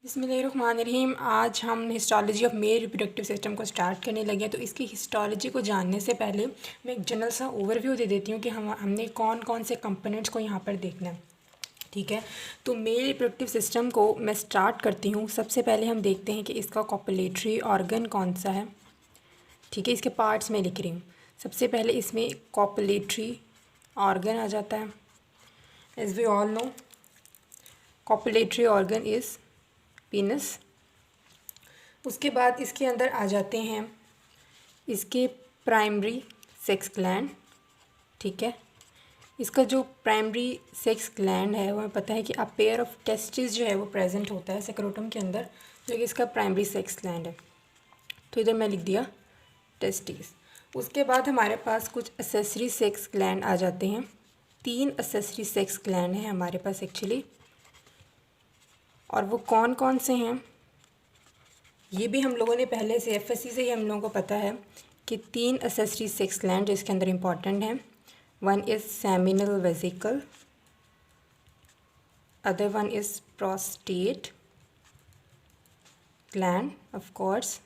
बिस्मिल्लाहिर्रहमानिर्रहीम। आज हम histology of male reproductive system को स्टार्ट करने लगे हैं। तो इसकी हिस्टोलॉजी को जानने से पहले मैं एक जनरल सा ओवरव्यू दे देती हूँ कि हमने कौन कौन से कंपोनेंट्स को यहाँ पर देखना है। ठीक है, तो मेल रिप्रोडक्टिव सिस्टम को मैं स्टार्ट करती हूँ। सबसे पहले हम देखते हैं कि इसका कॉपुलेटरी ऑर्गन कौन सा है। ठीक है, इसके पार्ट्स में लिख रही हूँ। सबसे पहले इसमें कॉपुलेटरी ऑर्गन आ जाता है। As we all know, copulatory organ is penis. उसके बाद इसके अंदर आ जाते हैं इसके प्राइमरी सेक्स ग्लैंड। ठीक है, इसका जो प्राइमरी सेक्स ग्लैंड है वो हमें पता है कि अ पेयर ऑफ टेस्टिस जो है वो प्रेजेंट होता है सेक्रोटम के अंदर, जो कि इसका प्राइमरी सेक्स ग्लैंड है। तो इधर मैं लिख दिया टेस्टिस। उसके बाद हमारे पास कुछ एसेसरी सेक्स ग्लैंड आ जाते हैं। 3 एसेसरी सेक्स ग्लैंड हैं हमारे पास एक्चुअली, और वो कौन कौन से हैं ये भी हम लोगों ने पहले से एफएससी से ही हम लोगों को पता है कि 3 एसेसरी सेक्स ग्लैंड जो इसके अंदर इम्पॉर्टेंट हैं। One is seminal vesicle, other one is prostate gland of course,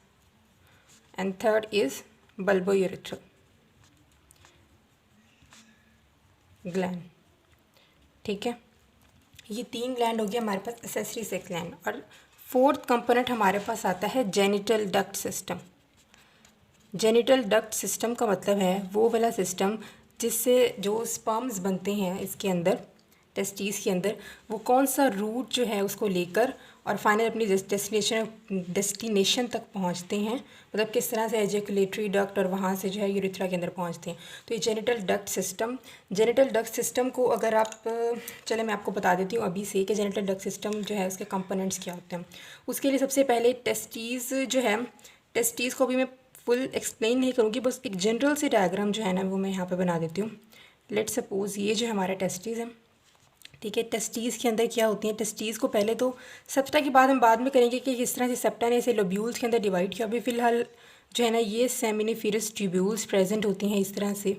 and third is bulbourethral gland. ठीक है, ये 3 ग्लैंड हो गया हमारे पास एसेसरी सेक्स ग्लैंड। और फोर्थ कंपोनेंट हमारे पास आता है genital duct system. Genital duct system का मतलब है वो वाला सिस्टम जिससे जो स्पर्म्स बनते हैं इसके अंदर, टेस्टिस के अंदर, वो कौन सा रूट जो है उसको लेकर और फाइनल अपनी डेस्टिनेशन तक पहुंचते हैं। मतलब किस तरह से एजेकुलेटरी डक्ट और वहाँ से जो है यूरिथ्रा के अंदर पहुंचते हैं। तो ये जेनिटल डक्ट सिस्टम को अगर आप चले मैं आपको बता देती हूँ अभी से कि जेनिटल डक्ट सिस्टम जो है उसके कंपोनेंट्स क्या होते हैं। उसके लिए सबसे पहले टेस्टिस जो है, टेस्टिस को भी मैं फुल एक्सप्लेन नहीं करूँगी, बस एक जनरल से डायग्राम जो है ना वो मैं यहाँ पर बना देती हूँ। लेट सपोज ये जो हमारा टेस्टिस है। ठीक है, टेस्टीज़ के अंदर क्या होती हैं, टेस्टीज़ को पहले तो सेप्टा की बात हम बाद में करेंगे कि किस तरह से सेप्टा ने इसे लोब्यूल्स के अंदर डिवाइड किया। अभी फ़िलहाल जो है ना ये सेमिनिफेरस ट्यूब्यूल्स प्रेजेंट होती हैं इस तरह से,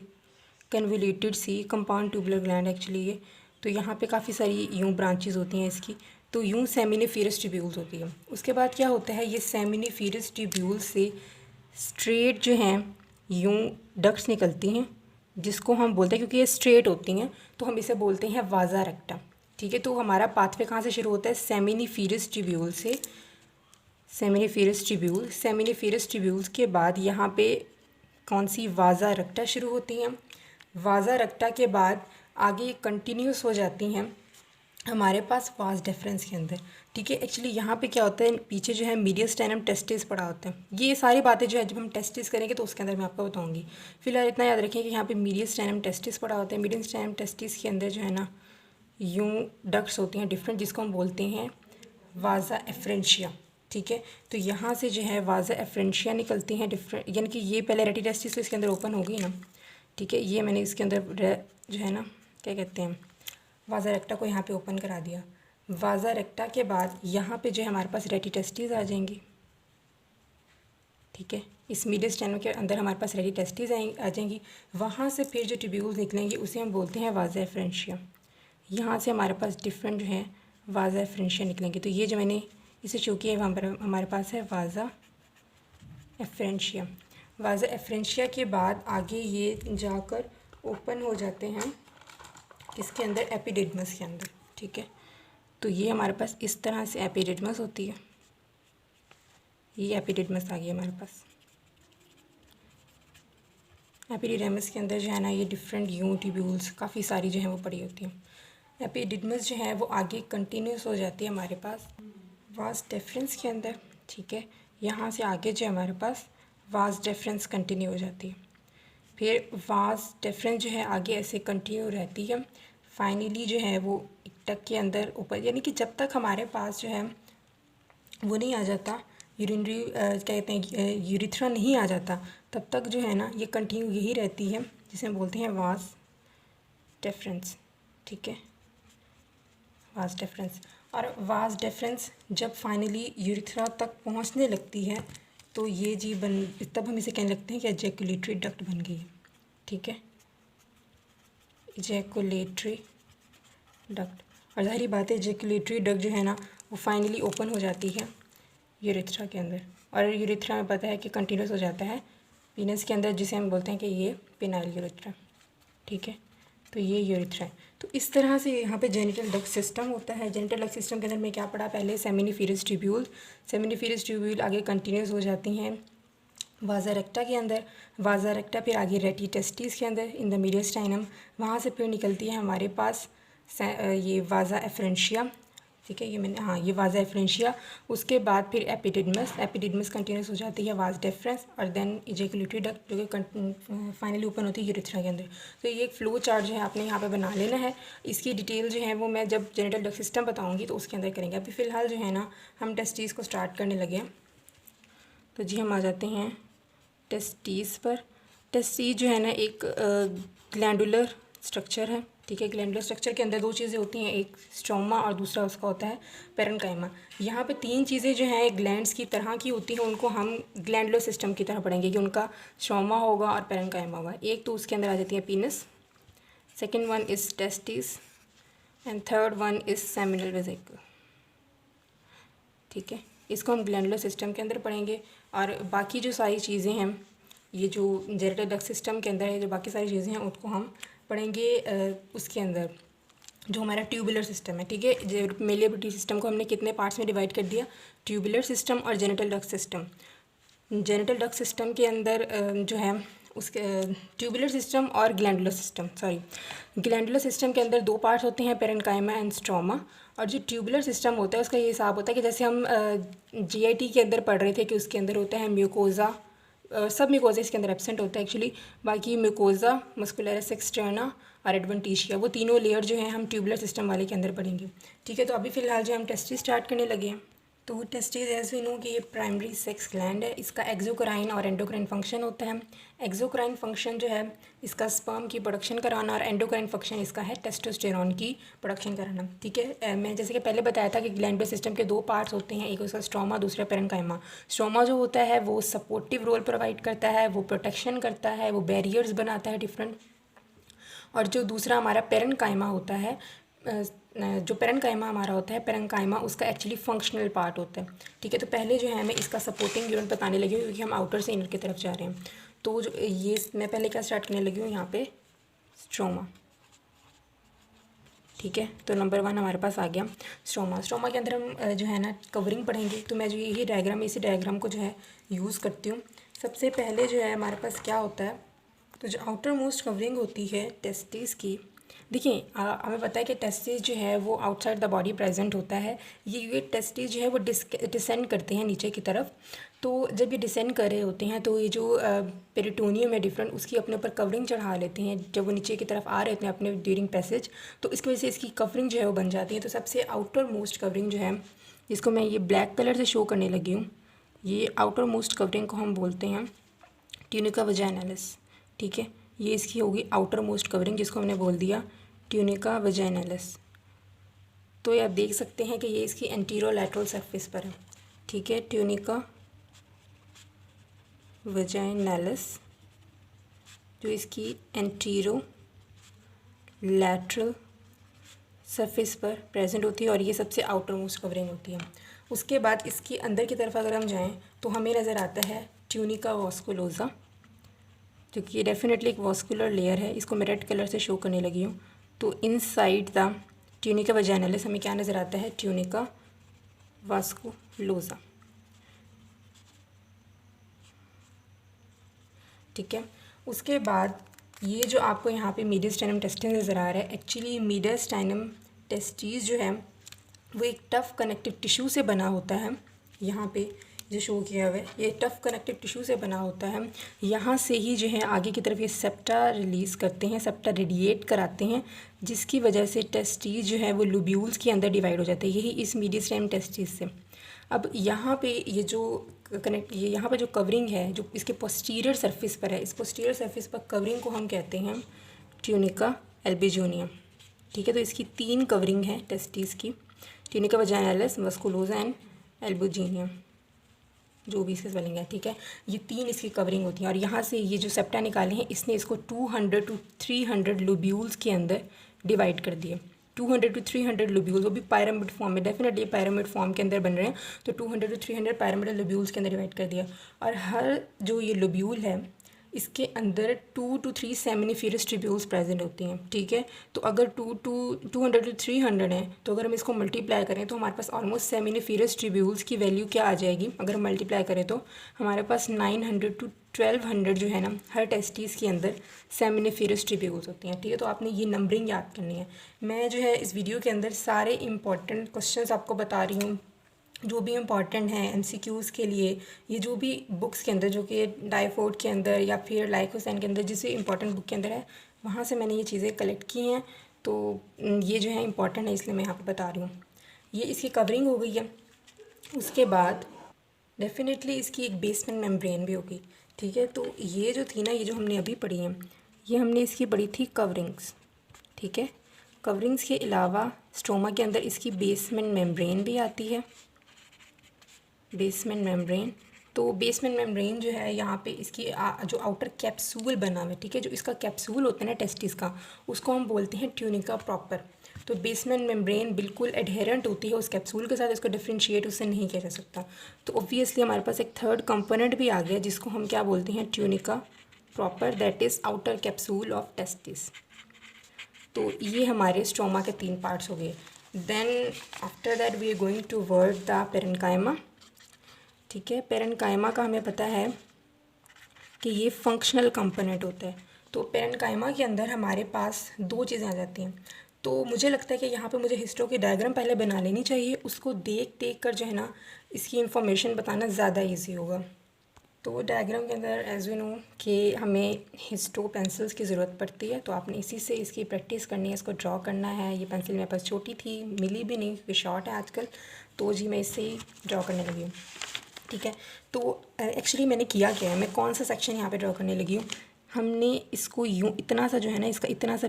convoluted see compound tubular gland actually ये। तो यहाँ पे काफ़ी सारी यूँ ब्रांचेस होती हैं इसकी, तो यूँ सेमिनिफेरस ट्यूब्यूल्स होती है। उसके बाद क्या होता है, ये सेमिनिफेरस ट्यूब्यूल्स से स्ट्रेट जो हैं यूँ डक्ट्स निकलती हैं, जिसको हम बोलते हैं, क्योंकि ये स्ट्रेट होती हैं तो हम इसे बोलते हैं वाजा रेक्टा। ठीक है, तो हमारा पाथवे कहाँ से शुरू होता है, सेमिनिफेरस ट्यूब्यूल से। सेमिनिफेरस ट्यूब्यूल्स के बाद यहाँ पे कौन सी, वाजा रेक्टा शुरू होती हैं। वाजा रेक्टा के बाद आगे कंटिन्यूस हो जाती हैं हमारे पास वास डेफरेंस के अंदर। ठीक है, एक्चुअली यहाँ पे क्या होता है, पीछे जो है मीडियस्टेनम टेस्टिस पड़ा होता है। ये सारी बातें जो है जब हम टेस्टिस करेंगे तो उसके अंदर मैं आपको बताऊँगी। फिलहाल इतना याद रखें कि यहाँ पे मीडियस्टेनम टेस्टिस पड़ा होता है। मीडियस्टेनम टेस्टिस के अंदर जो है ना यूँ डक्ट्स होती हैं डिफरेंट, जिसको हम बोलते हैं वाजा एफ्रेंशिया। ठीक है, तो यहाँ से जो है वाजा एफ्रेंशिया निकलती हैं डिफरेंट, यानी कि ये पहले रेटी टेस्टिस तो इसके अंदर ओपन हो गई ना। ठीक है, ये मैंने इसके अंदर जो है ना क्या कहते हैं वाजा रेक्टा को यहाँ पे ओपन करा दिया। वाजा रेक्टा के बाद यहाँ पे जो है हमारे पास रेटी टेस्टिस आ जाएंगी। ठीक है, इस मीडियस्टेनम के अंदर हमारे पास रेटी टेस्टिस आ जाएंगी। वहाँ से फिर जो ट्यूब्यूल्स निकलेंगी उसे हम बोलते हैं वाजा एफ्रेंशिया। यहाँ से हमारे पास डिफरेंट जो है वाजा एफ्रेंशिया निकलेंगे। तो ये जो मैंने इसे शो किया है वहाँ पर हमारे पास है वाजा एफ्रेंशिया। वाजा एफ्रेंशिया के बाद आगे ये जाकर ओपन हो जाते हैं किसके अंदर, एपिडिडमस के अंदर। ठीक है, तो ये हमारे पास इस तरह से एपिडिडमस होती है। ये एपिडिडमस आ गया हमारे पास। एपिडिडमस के अंदर जो है ना ये डिफरेंट यूं ट्यूब्यूल्स काफ़ी सारी जो है वो पड़ी होती हैं। एपिडिडमस जो है वो आगे कंटिन्यूस हो जाती है हमारे पास वास डेफरेंस के अंदर। ठीक है, यहाँ से आगे जो है हमारे पास वास डेफरेंस कंटिन्यू हो जाती है। फिर वास डेफरेंस जो है आगे ऐसे कंटिन्यू रहती है। फाइनली जो है वो एक टक के अंदर ऊपर, यानी कि जब तक हमारे पास जो है वो नहीं आ जाता यूरिनरी क्या कहते हैं यूरिथ्रा नहीं आ जाता, तब तक जो है ना ये कंटिन्यू यही रहती है, जिसे हम बोलते हैं वास डेफरेंस। ठीक है, वास डेफरेंस। और वास डेफरेंस जब फाइनली यूरिथ्रा तक पहुंचने लगती है तो ये जी तब हम इसे कहने लगते हैं कि एजेकुलेटरी डक्ट बन गई है। ठीक है, एजेकुलेटरी डक्ट। और ज़ाहिर बात है एजेकुलेटरी डक्ट जो है ना वो फाइनली ओपन हो जाती है यूरेथ्रा के अंदर, और यूरेथ्रा में पता है कि कंटिन्यूस हो जाता है पीनस के अंदर, जिसे हम बोलते हैं कि ये पेनाइल यूरेथ्रा। ठीक है, तो ये यूरेथ्रा है। तो इस तरह से यहाँ पे जेनिटल डक्ट सिस्टम होता है। जेनिटल डक्ट सिस्टम के अंदर में क्या पढ़ा पहले, सेमिनिफेरस ट्यूब्यूल, सेमिनिफेरस ट्यूब्यूल आगे कंटिन्यूस हो जाती हैं वाजा रेक्टा के अंदर, वाजा रेक्टा फिर आगे रेटी टेस्टिस के अंदर इन द मीडियस्टाइनम, वहाँ से फिर निकलती है हमारे पास ये वाजा एफरेंशिया। ठीक है, ये मैंने हाँ ये वाजा एफरेंशिया। उसके बाद फिर एपिडिडमस, एपिडिडमस कंटिन्यूस हो जाती है वाज डेफरेंस, और देन इजेकुलेटरी डक्ट जो कि फाइनली ओपन होती है यूरेथ्रा के अंदर। तो ये एक फ्लो चार्ट जो है आपने यहाँ पे बना लेना है। इसकी डिटेल जो है वो मैं जब जेनिटल डक्ट सिस्टम बताऊँगी तो उसके अंदर करेंगे। अभी फ़िलहाल जो है ना हम टेस्टिस को स्टार्ट करने लगे हैं। तो जी हम आ जाते हैं टेस्टिस पर। टेस्टिस जो है ना एक ग्लैंडुलर स्ट्रक्चर है। ठीक है, ग्लैंडुलर स्ट्रक्चर के अंदर दो चीज़ें होती हैं, एक स्ट्रोमा और दूसरा उसका होता है पेरेन्काइमा। यहाँ पे तीन चीज़ें जो हैं ग्लैंड्स की तरह की होती हैं, उनको हम ग्लैंडुलर सिस्टम की तरह पढ़ेंगे कि उनका स्ट्रोमा होगा और पेरेन्काइमा होगा। एक तो उसके अंदर आ जाती है पीनस, second one is testis and third one is seminal vesicle. ठीक है, इसको हम ग्लैंडुलर सिस्टम के अंदर पढ़ेंगे। और बाकी जो सारी चीज़ें हैं ये जो जेनिटल डक्ट सिस्टम के अंदर है, जो बाकी सारी चीज़ें हैं उसको हम पढ़ेंगे उसके अंदर जो हमारा ट्यूबुलर सिस्टम है। ठीक है, मेलिएबिलिटी सिस्टम को हमने कितने पार्ट्स में डिवाइड कर दिया, ट्यूबुलर सिस्टम और genital duct system. Genital duct system के अंदर जो है उसके ट्यूबुलर सिस्टम और ग्लैंडुलर सिस्टम, ग्लैंडुलर सिस्टम के अंदर दो पार्ट्स होते हैं, पेरेन्काइमा एंड स्ट्रोमा। और जो ट्यूबुलर सिस्टम होता है उसका ये हिसाब होता है कि जैसे हम जीआईटी के अंदर पढ़ रहे थे कि उसके अंदर होता है म्यूकोज़ा, सब म्यूकोज़ा इसके अंदर एब्सेंट होता है एक्चुअली, बाकी म्यूकोज़ा, मस्कुलरस एक्सटर्ना और एडवेंटिशिया, वो तीनों लेयर जो हैं हम ट्यूबुलर सिस्टम वाले के अंदर पढ़ेंगे। ठीक है, तो अभी फ़िलहाल जो हम टेस्टिस स्टार्ट करने लगे हैं। तो टेस्टिस एज वी नो कि ये प्राइमरी सेक्स ग्लैंड है। इसका एक्सोक्राइन और एंडोक्राइन फंक्शन होता है। एक्सोक्राइन फंक्शन जो है इसका स्पर्म की प्रोडक्शन कराना, और एंडोक्राइन फंक्शन इसका है टेस्टोस्टेरोन की प्रोडक्शन कराना। ठीक है, मैं जैसे कि पहले बताया था कि ग्लैंडुलर सिस्टम के दो पार्ट्स होते हैं, एक उसका स्ट्रोमा, दूसरा पेरेन्काइमा। स्ट्रोमा जो होता है वो सपोर्टिव रोल प्रोवाइड करता है, वो प्रोटेक्शन करता है, वो बैरियर्स बनाता है डिफरेंट। और जो दूसरा हमारा पेरेन्काइमा होता है, जो पेरेन्काइमा हमारा होता है, पेरेन्काइमा उसका एक्चुअली फंक्शनल पार्ट होता है। ठीक है, तो पहले जो है मैं इसका सपोर्टिंग यूनिट बताने लगी हूँ क्योंकि हम आउटर से इनर की तरफ जा रहे हैं। तो जो ये मैं पहले क्या स्टार्ट करने लगी हूँ यहाँ पे, स्ट्रोमा। ठीक है, तो नंबर 1 हमारे पास आ गया स्ट्रोमा। स्ट्रोमा के अंदर हम जो है ना कवरिंग पढ़ेंगे। तो मैं जो यही डायग्राम, इसी डायग्राम को जो है यूज़ करती हूँ। सबसे पहले जो है हमारे पास क्या होता है, तो जो आउटर मोस्ट कवरिंग होती है टेस्टिस की, देखिए हमें पता है कि टेस्टिस जो है वो आउटसाइड द बॉडी प्रेजेंट होता है। ये टेस्टिस जो है वो डिसेंड करते हैं नीचे की तरफ। तो जब ये डिसेंड कर रहे होते हैं तो ये जो पेरिटोनियम है डिफरेंट, उसकी अपने ऊपर कवरिंग चढ़ा लेते हैं जब वो नीचे की तरफ आ रहे होते हैं अपने ड्यूरिंग पैसेज। तो इसकी वजह से इसकी कवरिंग जो है वो बन जाती है। तो सबसे आउटर मोस्ट कवरिंग जो है, जिसको मैं ये ब्लैक कलर से शो करने लगी हूँ, ये आउटर मोस्ट कवरिंग को हम बोलते हैं ट्यूनिका वजाइनालिस। ठीक है, ये इसकी होगी आउटर मोस्ट कवरिंग, जिसको हमने बोल दिया ट्यूनिका वजाइनालिस। तो ये आप देख सकते हैं कि ये इसकी एंटीरोलैटरल सरफेस पर है। ठीक है, ट्यूनिका वजाइनालिस जो इसकी एंटीरो लैटरल सरफेस पर प्रेजेंट होती है, और ये सबसे आउटर मोस्ट कवरिंग होती है। उसके बाद इसकी अंदर की तरफ अगर हम जाएं तो हमें नज़र आता है ट्यूनिका वास्कुलोसा, जो कि ये डेफिनेटली एक वास्कुलर लेयर है। इसको मैं रेड कलर से शो करने लगी हूँ। तो इनसाइड द ट्यूनिका वजाइनालिस हमें क्या नज़र आता है, ट्यूनिका वास्कुलोसा। ठीक है, उसके बाद ये जो आपको यहाँ पे मीडियस्टाइनम टेस्टिस नज़र आ रहा है, एक्चुअली मीडियस्टाइनम टेस्टिस जो है वो एक टफ़ कनेक्टिव टिश्यू से बना होता है। यहाँ पे जो शो किया हुआ है ये टफ़ कनेक्टिव टिश्यू से बना होता है। यहाँ से ही जो है आगे की तरफ ये सेप्टा रिलीज़ करते हैं, सेप्टा रेडिएट कराते हैं, जिसकी वजह से टेस्टिस जो है वो लूब्यूल्स के अंदर डिवाइड हो जाते हैं, यही इस मीडियस्टाइनम टेस्टिस से। अब यहाँ पे ये जो ये यहाँ पे जो कवरिंग है जो इसके पोस्टीरियर सरफेस पर है, इस पोस्टीरियर सरफेस पर कवरिंग को हम कहते हैं ट्यूनिका एल्बिजोनियम। ठीक है, तो इसकी 3 कवरिंग है टेस्टिस की, ट्यूनिका वजाइनालिस, वास्कुलोसा एंड एल्बिजोनियम, जो भी इसके स्पेलिंग है। ठीक है, ये 3 इसकी कवरिंग होती हैं। और यहाँ से ये जो सेप्टा निकाले हैं इसने इसको 200 to 300 लूब्यूल्स के अंदर डिवाइड कर दिए। 200 to 300 लोब्यूल्स, वो भी पायरामिड फॉर्म में, डेफिनेटली पायरामिड फॉर्म के अंदर बन रहे हैं, तो 200 to 300 पायरामिडल लोब्यूल्स के अंदर डिवाइड कर दिया। और हर जो ये लोब्यूल है इसके अंदर 2 to 3 सेमिनिफेरस ट्यूब्यूल्स प्रेजेंट होती हैं, ठीक है। तो अगर 200 to 300 है, तो अगर हम इसको मल्टीप्लाई करें तो हमारे पास ऑलमोस्ट सेमिनिफेरस ट्यूब्यूल्स की वैल्यू क्या आ जाएगी, अगर हम मल्टीप्लाई करें तो हमारे पास 900 to 1200 जो है ना, हर टेस्टिस के अंदर सेमिनिफेरस ट्यूब्यूल्स होती हैं, ठीक है। तो आपने ये नंबरिंग याद करनी है। मैं जो है इस वीडियो के अंदर सारे इंपॉर्टेंट क्वेश्चंस आपको बता रही हूँ, जो भी इम्पॉर्टेंट हैं एमसीक्यूज़ के लिए। ये जो भी बुक्स के अंदर, जो कि डाइफोर्ड के अंदर या फिर लाइक हुसैन के अंदर, जिस भी इम्पॉर्टेंट बुक के अंदर है, वहाँ से मैंने ये चीज़ें कलेक्ट की हैं। तो ये जो है इम्पॉर्टेंट है, इसलिए मैं यहाँ पे बता रही हूँ। ये इसकी कवरिंग हो गई है। उसके बाद डेफिनेटली इसकी एक बेसमेंट मेम्ब्रेन भी होगी, ठीक है। तो ये जो थी ना, ये जो हमने अभी पढ़ी है, ये हमने इसकी पढ़ी थी कवरिंग्स, ठीक है। कवरिंग्स के अलावा स्ट्रोमा के अंदर इसकी बेसमेंट मेम्ब्रेन भी आती है, बेसमेंट मेम्ब्रेन। तो बेसमेंट मेम्ब्रेन जो है यहाँ पे इसकी जो आउटर कैप्सूल बना हुआ है, ठीक है, जो इसका कैप्सूल होता है ना टेस्टिस का, उसको हम बोलते हैं ट्यूनिका प्रॉपर। तो बेसमेंट मेम्ब्रेन बिल्कुल एडहेरेंट होती है उस कैप्सूल के साथ, इसको डिफ्रेंशिएट उससे नहीं किया जा सकता। तो ऑब्वियसली हमारे पास एक थर्ड कंपोनेंट भी आ गया, जिसको हम क्या बोलते हैं, tunica propria, that is outer capsule of testis. तो ये हमारे स्ट्रोमा के 3 पार्ट्स हो गए। Then after that we are going toward the parenchyma, ठीक है। पेरेन्काइमा का हमें पता है कि ये फंक्शनल कंपोनेंट होता है। तो पेरेन्काइमा के अंदर हमारे पास 2 चीज़ें आ जाती हैं। तो मुझे लगता है कि यहाँ पे मुझे हिस्टो की डायग्राम पहले बना लेनी चाहिए, उसको देख देख कर जो है ना इसकी इंफॉर्मेशन बताना ज़्यादा ईजी होगा। तो डायग्राम के अंदर एज वी नो कि हमें हिस्टो पेंसिल्स की ज़रूरत पड़ती है, तो आपने इसी से इसकी प्रैक्टिस करनी है, इसको ड्रॉ करना है। ये पेंसिल मेरे पास छोटी थी, मिली भी नहीं क्योंकि शॉर्ट है आजकल, तो जी मैं इससे ही ड्रॉ करने लगी हूँ, ठीक है। तो एक्चुअली मैंने किया क्या है, मैं कौन सा सेक्शन यहाँ पे ड्रॉ करने लगी हूँ, हमने इसको यूँ इतना सा जो है ना, इसका इतना सा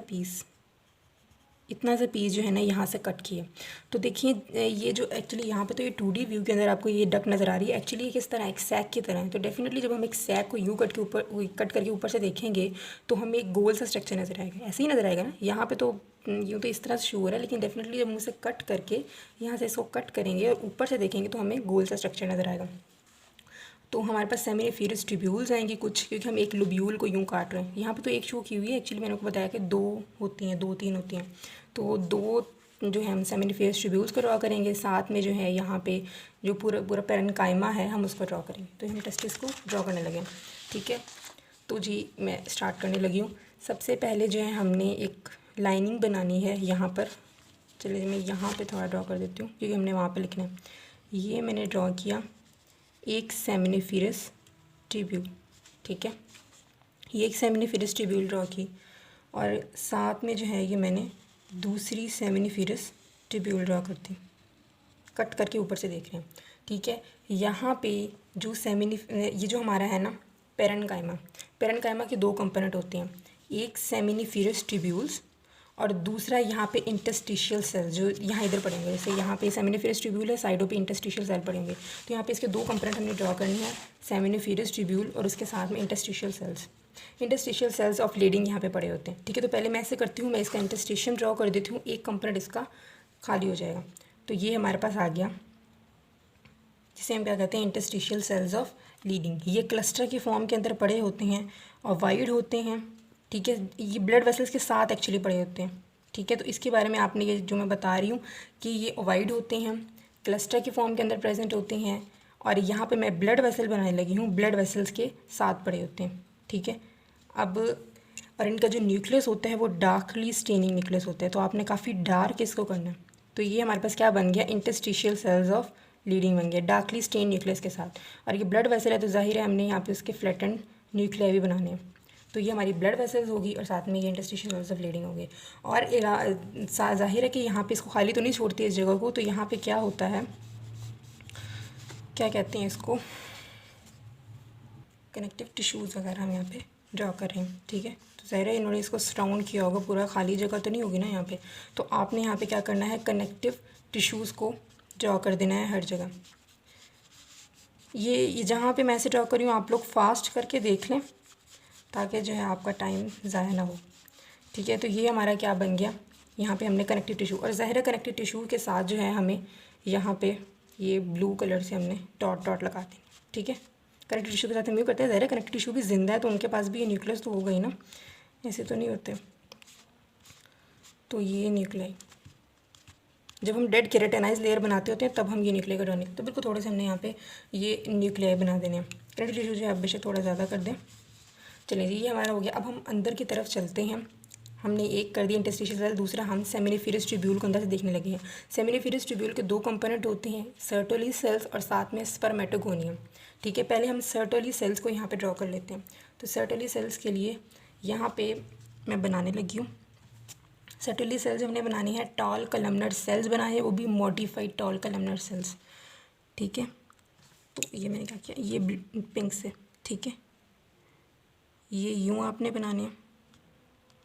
पीस जो है ना यहाँ से कट किया। तो देखिए ये जो एक्चुअली यहाँ पे तो ये 2D व्यू के अंदर आपको ये डक नज़र आ रही है, एक्चुअली ये किस तरह एक सैक की तरह है। तो डेफिनेटली जब हम एक सैक को यूँ कट करके ऊपर से देखेंगे तो हमें एक गोल सा स्ट्रक्चर नज़र आएगा, ऐसे ही नज़र आएगा ना। यहाँ पे तो यूँ तो इस तरह से शो हो रहा है, लेकिन डेफिनेटली जब हम उसे कट करके यहाँ से इसको कट करेंगे और ऊपर से देखेंगे तो हमें गोल सा स्ट्रक्चर नज़र आएगा। तो हमारे पास सेमिनिफेरस ट्यूब्यूल्स आएंगी कुछ, क्योंकि हम एक लोब्यूल को यूँ काट रहे हैं। यहाँ पे तो एक शो की हुई है, एक्चुअली मैंने आपको बताया कि 2 होती हैं, 2-3 होती हैं। तो 2 जो है हम सेमिनिफेरस ट्यूब्यूल्स को ड्रॉ करेंगे, साथ में जो है यहाँ पे जो पूरा पेरेन्काइमा है हम उसको ड्रॉ करेंगे। तो हम टेस्टिस को ड्रॉ करने लगे, ठीक है। तो जी मैं स्टार्ट करने लगी हूँ। सबसे पहले जो है हमने एक लाइनिंग बनानी है यहाँ पर। चलिए मैं यहाँ पर थोड़ा ड्रॉ कर देती हूँ, क्योंकि हमने वहाँ पर लिखना है। ये मैंने ड्रॉ किया एक सेमिनिफेरस ट्यूब्यूल, ठीक है। ये एक सेमिनिफेरस ट्यूब्यूल ड्रॉ की, और साथ में जो है ये मैंने दूसरी सेमिनिफेरस ट्यूब्यूल ड्रॉ कर दी, कट करके ऊपर से देख रहे हैं, ठीक है। यहाँ पे जो ये जो हमारा है ना पेरेन्काइमा के 2 कंपोनेंट होते हैं, एक सेमिनिफेरस ट्यूब्यूल्स और दूसरा यहाँ पे इंटरस्टिशियल सेल, जो यहाँ इधर पड़ेंगे। जैसे यहाँ पे सेमिनिफेरस ट्यूब्यूल है, साइडों पे इंटरस्टिशियल सेल पड़ेंगे। तो यहाँ पे इसके 2 कंपोनेंट हमने ड्रॉ करनी है, सेमिनिफेरस ट्यूब्यूल और उसके साथ में इंटरस्टिशियल सेल्स ऑफ लीडिंग यहाँ पे पड़े होते हैं, ठीक है। तो पहले मैं ऐसे करती हूँ, मैं इसका इंटरस्टिशियम ड्रॉ कर देती हूँ, एक कंपोनेंट इसका खाली हो जाएगा। तो ये हमारे पास आ गया, जिसे हम क्या कहते हैं, इंटरस्टिशियल सेल्स ऑफ लीडिंग। ये क्लस्टर के फॉर्म के अंदर पड़े होते हैं और वाइड होते हैं, ठीक है। ये ब्लड वेसल्स के साथ एक्चुअली पड़े होते हैं, ठीक है। तो इसके बारे में आपने ये जो मैं बता रही हूँ कि ये वाइड होते हैं, क्लस्टर के फॉर्म के अंदर प्रेजेंट होते हैं, और यहाँ पे मैं ब्लड वेसल बनाने लगी हूँ, ब्लड वेसल्स के साथ पड़े होते हैं, ठीक है। अब और इनका जो न्यूक्लियस होता है वो डार्कली स्टेनिंग न्यूक्लियस होता है, तो आपने काफ़ी डार्क इसको करना है। तो ये हमारे पास क्या बन गया, इंटरस्टिशियल सेल्स ऑफ लीडिंग बन गया डार्कली स्टेन न्यूक्लियस के साथ। और ये ब्लड वेसल है, तो जाहिर है हमने यहाँ पे उसके फ्लैटेंड न्यूक्लियाई भी बनाने हैं। तो ये हमारी ब्लड वेसल्स होगी और साथ में ये इंटरस्टिशियल सेल्स ऑफ लीडिंग होगी। और जाहिर है कि यहाँ पे इसको खाली तो नहीं छोड़ती इस जगह को, तो यहाँ पे क्या होता है, क्या कहते हैं इसको, कनेक्टिव टिश्यूज़ वगैरह हम यहाँ पे ड्रॉ कर रहे हैं, ठीक है। तो ज़ाहिर है इन्होंने इसको सराउंड किया होगा, पूरा खाली जगह तो नहीं होगी ना यहाँ पे। तो आपने यहाँ पे क्या करना है, कनेक्टिव टिश्यूज़ को ड्रॉ कर देना है हर जगह। ये जहाँ पे मैं ऐसे ड्रॉ कर रही हूँ, आप लोग फास्ट करके देख लें ताकि जो है आपका टाइम ज़ाया ना हो, ठीक है। तो ये हमारा क्या बन गया, यहाँ पे हमने कनेक्टिव टिश्यू, और ज़ाहिर है कनेक्टिव टिश्यू के साथ जो है हमें यहाँ पे ये ब्लू कलर से हमने डॉट डॉट लगा देंगे, ठीक है। कनेक्टिव टिश्यू के साथ हम ये करते हैं, ज़ाहिर है कनेक्टिव टिश्यू भी जिंदा है तो उनके पास भी ये न्यूक्लियस तो होगा ही ना, ऐसे तो नहीं होते। तो ये न्यूक्लियाई जब हम डेड केराटिनाइज लेयर बनाते होते हैं तब हम ये न्यूक्लियाई का डालेंगे। तो बिल्कुल थोड़े से हमने यहाँ पे ये न्यूक्लियाई बना देने हैं। कनेक्टिव टिश्यू जो है आप बेशक थोड़ा ज़्यादा कर दें। चलिए जी, ये हमारा हो गया। अब हम अंदर की तरफ चलते हैं। हमने एक कर दिया इंटरस्टिशियल सेल, दूसरा हम सेमिनिफेरस ट्यूब्यूल को अंदर से देखने लगे हैं। सेमिनिफेरस ट्यूब्यूल के दो कंपोनेंट होते हैं, सर्टोली सेल्स और साथ में स्पर्मेटोगोनियम, ठीक है। पहले हम सर्टोली सेल्स को यहाँ पे ड्रॉ कर लेते हैं। तो सर्टोली सेल्स के लिए यहाँ पे मैं बनाने लगी हूँ। सर्टोली सेल्स हमने बनानी है, टॉल कलमनर सेल्स बनाए हैं, वो भी मॉडिफाइड टॉल कलमनर सेल्स, ठीक है। तो ये मैंने क्या किया, ये पिंक से, ठीक है। ये यूँ आपने बनाने हैं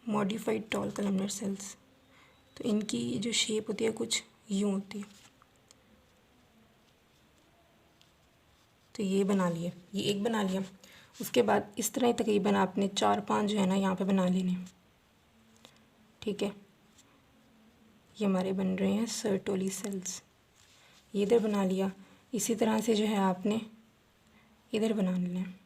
मॉडिफाइड टॉल कलमनर सेल्स। तो इनकी जो शेप होती है कुछ यूँ होती है। तो ये बना लिए, ये एक बना लिया। उसके बाद इस तरह तकरीबन आपने 4-5 जो है ना यहाँ पे बना लेने, ठीक है। ये हमारे बन रहे हैं सर्टोली सेल्स। ये इधर बना लिया। इसी तरह से जो है आपने इधर बना लेना है।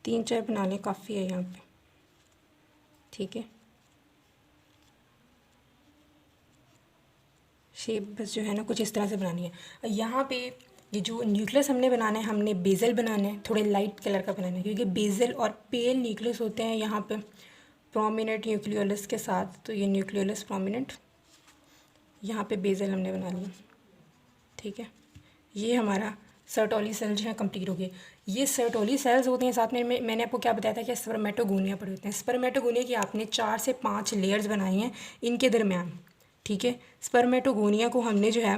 तीन चार बना लें, काफ़ी है यहाँ पे, ठीक है। शेप बस जो है ना कुछ इस तरह से बनानी है। यहाँ पे ये जो न्यूक्लियस हमने बनाना है, हमने बेजल बनाना है, थोड़े लाइट कलर का बनाना है, क्योंकि बेजल और पेल न्यूक्लियस होते हैं यहाँ पे प्रोमिनेंट न्यूक्लियोलस के साथ। तो ये न्यूक्लियोलस प्रोमिनेंट, यहाँ पे बेजल हमने बना लिया, ठीक है। ये हमारा सर्टोली सेल जो है कंप्लीट हो गए। ये सर्टोली सेल्स होते हैं। साथ में मैंने आपको क्या बताया था कि स्पर्मेटोगोनिया पड़े होते हैं। स्पर्मेटोगोनिया की आपने 4 से 5 लेयर्स बनाई हैं इनके दरमियान, ठीक है। स्पर्मेटोगोनिया को हमने जो है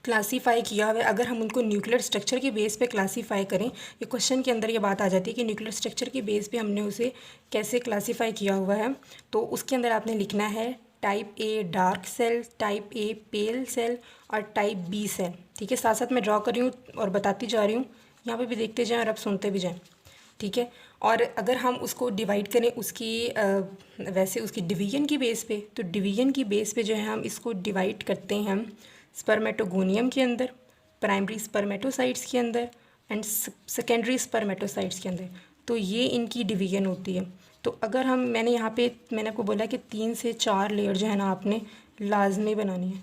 क्लासीफाई किया हुआ है। अगर हम उनको न्यूक्लियर स्ट्रक्चर के बेस पे क्लासीफाई करें, ये क्वेश्चन के अंदर ये बात आ जाती है कि न्यूक्लियर स्ट्रक्चर के बेस पे हमने उसे कैसे क्लासीफाई किया हुआ है। तो उसके अंदर आपने लिखना है type A dark cell, type A pale cell और टाइप बी सेल, ठीक है। साथ साथ मैं ड्रॉ कर रही हूँ और बताती जा रही हूँ, यहाँ पे भी देखते जाएं और आप सुनते भी जाएं, ठीक है। और अगर हम उसको डिवाइड करें उसकी वैसे उसकी डिवीजन की बेस पे, तो डिवीजन की बेस पे जो है हम इसको डिवाइड करते हैं हम स्पर्मेटोगोनियम के अंदर, प्राइमरी स्पर्मेटोसाइट्स के अंदर एंड सेकेंडरी स्पर्मेटोसाइट्स के अंदर। तो ये इनकी डिवीजन होती है। तो अगर हम मैंने आपको बोला कि 3 से 4 लेयर जो है ना आपने लाजमी बनानी है।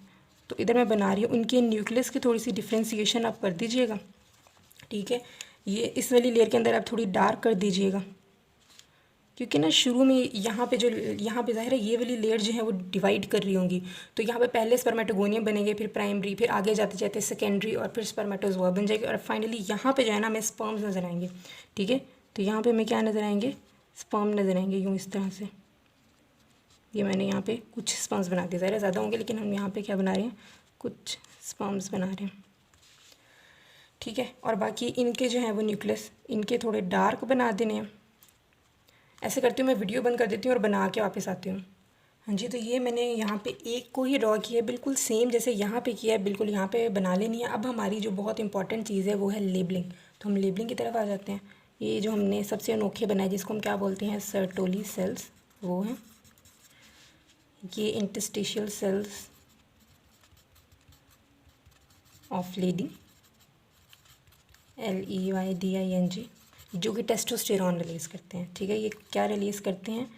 तो इधर मैं बना रही हूँ, उनके न्यूक्लियस की थोड़ी सी डिफ्रेंसिएशन आप कर दीजिएगा, ठीक है। ये इस वाली लेयर के अंदर आप थोड़ी डार्क कर दीजिएगा, क्योंकि ना शुरू में यहाँ पे ज़ाहिर है ये वाली लेयर जो है वो डिवाइड कर रही होंगी। तो यहाँ पे पहले स्पर्मेटोगोनियम बनेंगे, फिर प्राइमरी, फिर आगे जाते जाते सेकेंडरी और फिर स्पर्मेटोजोआ बन जाएगी, और फाइनली यहाँ पे जो है ना हमें स्पर्म्स नज़र आएंगे, ठीक है। तो यहाँ पे हमें क्या नज़र आएंगे, स्पर्म नज़र आएंगे यूँ इस तरह से। ये मैंने यहाँ पे कुछ स्पर्म्स बना दिए, ज़ाहिर ज़्यादा होंगे लेकिन हम यहाँ पे क्या बना रहे हैं, कुछ स्पर्म्स बना रहे हैं, ठीक है। और बाकी इनके जो है वो न्यूक्लियस इनके थोड़े डार्क बना देने हैं। ऐसे करती हूँ, मैं वीडियो बंद कर देती हूँ और बना के वापस आती हूँ। हाँ जी, तो ये मैंने यहाँ पे एक को ही ड्रॉ किया है, बिल्कुल सेम जैसे यहाँ पे किया है, बिल्कुल यहाँ पे बना लेनी है। अब हमारी जो बहुत इंपॉर्टेंट चीज़ है वो है लेबलिंग। तो हम लेबलिंग की तरफ आ जाते हैं। ये जो हमने सबसे अनोखे बनाए जिसको हम क्या बोलते हैं, सर्टोली सेल्स, वो हैं ये interstitial cells of lady, LEYDING, जो कि टेस्टोस्टेरॉन रिलीज़ करते हैं, ठीक है। ये क्या रिलीज़ करते हैं,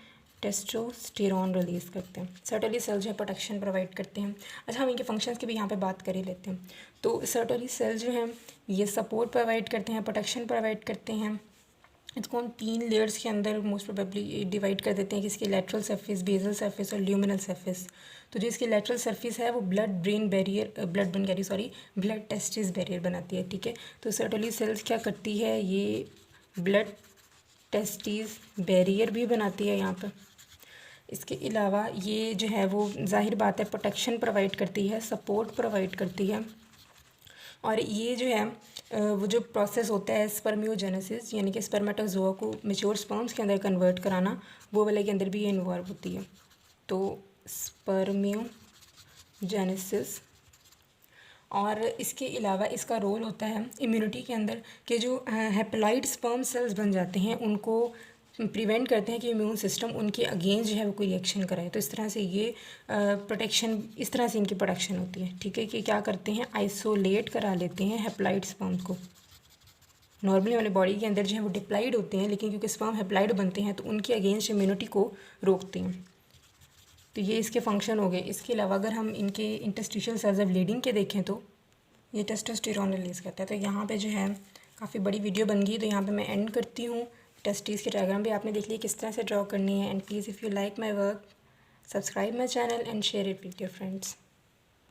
टेस्टोस्टेरॉन रिलीज़ करते हैं। सर्टोली सेल्स जो है प्रोटेक्शन प्रोवाइड करते हैं। अच्छा, हम इनके फंक्शंस की भी यहाँ पे बात कर ही लेते हैं। तो सर्टोली सेल्स जो हैं ये सपोर्ट प्रोवाइड करते हैं, प्रोटेक्शन प्रोवाइड करते हैं। इसको हम 3 लेयर्स के अंदर मोस्ट प्रोबेबली डिवाइड कर देते हैं, किसकी लैटरल सरफेस, बेसल सरफेस और ल्यूमिनल सरफेस। तो जो इसकी लैटरल सरफेस है वो ब्लड टेस्टिस बैरियर बनाती है, ठीक है। तो सर्टोली सेल्स क्या करती है, ये ब्लड टेस्टिस बैरियर भी बनाती है यहाँ पर। इसके अलावा ये जो है वो जाहिर बात है प्रोटेक्शन प्रोवाइड करती है, सपोर्ट प्रोवाइड करती है। और ये जो है वो जो प्रोसेस होता है स्पर्मियोजेनेसिस, यानी कि स्पर्मेटोजोआ को मैच्योर स्पर्म्स के अंदर कन्वर्ट कराना, वो वाले के अंदर भी ये इन्वॉल्व होती है। तो स्पर्मियोजेनेसिस, और इसके अलावा इसका रोल होता है इम्यूनिटी के अंदर कि जो हैप्लॉइड स्पर्म सेल्स बन जाते हैं उनको प्रिवेंट करते हैं कि इम्यून सिस्टम उनके अगेंस्ट जो है वो कोई रिएक्शन कराए। तो इस तरह से ये प्रोटेक्शन, इस तरह से इनकी प्रोटेक्शन होती है। ठीक है, कि क्या करते हैं, आइसोलेट करा लेते हैं हैप्लॉइड स्पर्म को। नॉर्मली हमारे बॉडी के अंदर जो है वो डिप्लॉइड होते हैं, लेकिन क्योंकि स्पर्म हैप्लॉइड बनते हैं तो उनके अगेंस्ट इम्यूनिटी को रोकते हैं। तो ये इसके फंक्शन हो गए। इसके अलावा अगर हम इनके इंटरस्टिशियल सेल्स ऑफ ब्लीडिंग के देखें तो ये टेस्टोस्टेरोन रिलीज करता है। तो यहाँ पे जो है काफ़ी बड़ी वीडियो बन गई, तो यहाँ पे मैं एंड करती हूँ। टेस्टिस के डायग्राम भी आपने देख लिया किस तरह से ड्रॉ करनी है। And please if you like my work, subscribe my channel and share it with your friends.